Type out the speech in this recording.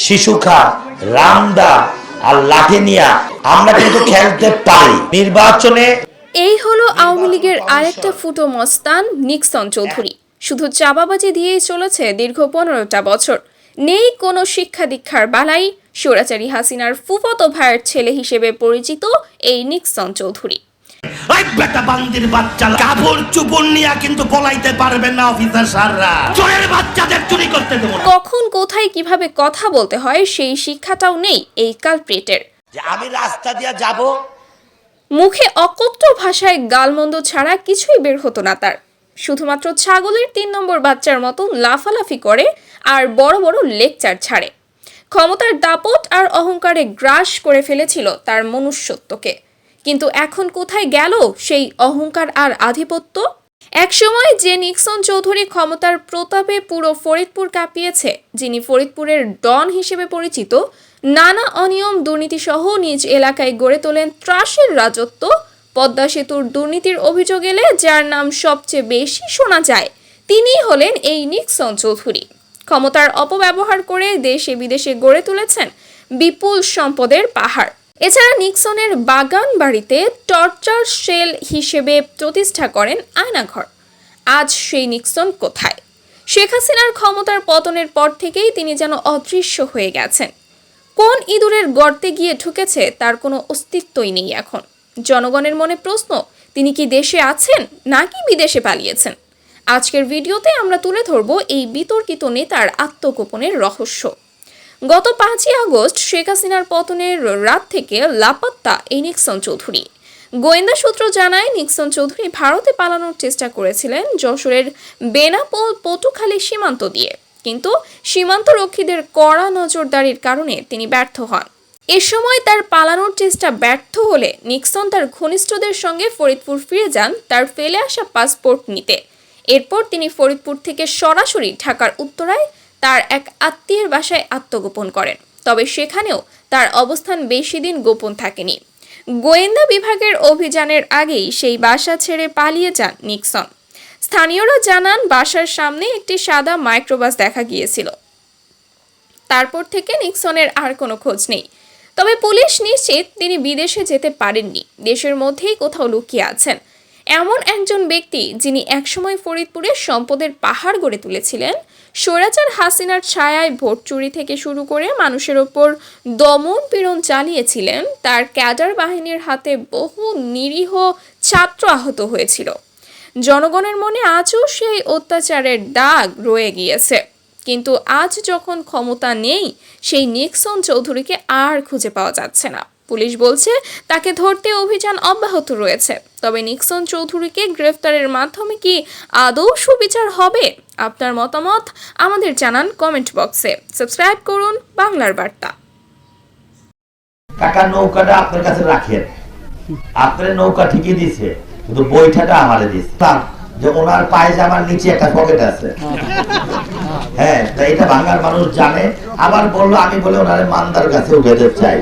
শিশুখা, রামদা আর লাঠি নিয়ে আমরা কিন্তু খেলতে পারি নির্বাচনে। এই হলো আওয়ামী লীগের আরেকটা ফুটো মস্তান নিক্সন চৌধুরী। শুধু চাপাবাজি দিয়েই চলেছে দীর্ঘ 15টা বছর। নেই কোনো শিক্ষা দীক্ষার বালাই। স্বৈরাচারী হাসিনার ফুফাতো ভাইয়ের ছেলে হিসেবে পরিচিত এই নিক্সন চৌধুরী। কখন কোথায় কিভাবে কথা বলতে হয় সেই শিক্ষাটাও নেই এই কালপ্রিটের। আমি রাস্তা দিয়ে যাব, মুখে অকথ্য ভাষায় গালমন্দ ছাড়া কিছুই বের হতো না তার। শুধুমাত্র ছাগলের 3 নম্বর বাচ্চার মতো লাফালাফি করে আর বড় বড় লেকচার ছাড়ে। ক্ষমতার দাপট আর অহংকারে গ্রাস করে ফেলেছিল তার মনুষ্যত্বকে। কিন্তু এখন কোথায় গেল সেই অহংকার আর আধিপত্য? একসময় যে নিক্সন চৌধুরী ক্ষমতার প্রতাপে পুরো ফরিদপুর কাঁপিয়েছে, যিনি ফরিদপুরের ডন হিসেবে পরিচিত, নানা অনিয়ম দুর্নীতি সহ নিজ এলাকায় গড়ে তোলেন ত্রাসের রাজত্ব, পদ্মা সেতুর দুর্নীতির অভিযোগ এলে যার নাম সবচেয়ে বেশি শোনা যায়, তিনিই হলেন এই নিক্সন চৌধুরী। ক্ষমতার অপব্যবহার করে দেশে বিদেশে গড়ে তুলেছেন বিপুল সম্পদের পাহাড়। এছাড়া নিক্সনের বাগান বাড়িতে টর্চার সেল হিসেবে প্রতিষ্ঠা করেন আয়নাঘর। আজ সেই নিক্সন কোথায়? শেখ হাসিনার ক্ষমতার পতনের পর থেকেই তিনি যেন অদৃশ্য হয়ে গেছেন। কোন ইঁদুরের গর্তে গিয়ে ঢুকেছে তার কোনো অস্তিত্বই নেই এখন। জনগণের মনে প্রশ্ন, তিনি কি দেশে আছেন নাকি বিদেশে পালিয়েছেন? আজকের ভিডিওতে আমরা তুলে ধরব এই বিতর্কিত নেতার আত্মগোপনের রহস্য। গত 5ই আগস্ট শেখ হাসিনার পতনের রাত থেকে লাপাত্তা এই নিক্সন চৌধুরী। গোয়েন্দা সূত্র জানায়, নিক্সন চৌধুরী ভারতে পালানোর চেষ্টা করেছিলেন যশোরের বেনাপোল পটুখালী সীমান্ত দিয়ে, কিন্তু সীমান্ত রক্ষীদের কড়া নজরদারির কারণে তিনি ব্যর্থ হন। এ সময় তার পালানোর চেষ্টা ব্যর্থ হলে নিক্সন তার ঘনিষ্ঠদের সঙ্গে ফরিদপুর ফিরে যান তার ফেলে আসা পাসপোর্ট নিতে। এরপর তিনি ফরিদপুর থেকে সরাসরি ঢাকার উত্তরায় তার এক আত্মীয়ের বাসায় আত্মগোপন করেন। তবে সেখানেও তার অবস্থান বেশি দিন গোপন থাকেনি। গোয়েন্দা বিভাগের অভিযানের আগেই সেই বাসা ছেড়ে পালিয়ে যান নিক্সন। স্থানীয়রা জানান, বাসার সামনে একটি সাদা মাইক্রোবাস দেখা গিয়েছিল। তারপর থেকে নিক্সনের আর কোনো খোঁজ নেই। তবে পুলিশ নিশ্চিত তিনি বিদেশে যেতে পারেননি, দেশের মধ্যেই কোথাও লুকিয়ে আছেন। এমন একজন ব্যক্তি যিনি একসময় ফরিদপুরে সম্পদের পাহাড় গড়ে তুলেছিলেন, স্বৈরাচার হাসিনার ছায়ায় ভোট চুরি থেকে শুরু করে মানুষের ওপর দমন পীড়ন চালিয়েছিলেন, তার ক্যাডার বাহিনীর হাতে বহু নিরীহ ছাত্র আহত হয়েছিল। জনগণের মনে আজও সেই অত্যাচারের দাগ রয়ে গিয়েছে। কিন্তু আজ যখন ক্ষমতা নেই, সেই নিক্সন চৌধুরীকে আর খুঁজে পাওয়া যাচ্ছে না। পুলিশ বলছে তাকে ধরতে অভিযান অব্যাহত রয়েছে। তবে নিক্সন চৌধুরীকে গ্রেফতারের মাধ্যমে কি আদৌ সুবিচার হবে? আপনার মতামত আমাদের জানান কমেন্ট বক্সে। সাবস্ক্রাইব করুন বাংলার বার্তা। টাকা নৌকাটা আপনার কাছে রাখেন, আপনার নৌকা ঠিকই দিছে, কিন্তু বইটাটা আমারে দিছে। যে ওনার পায়জামার নিচে একটা পকেট আছে, হ্যাঁ, তাই এটা বাংলার মানুষ জানে। আবার বললো আমি বলে ওনারে মান্দার কাছে উঠে চাই।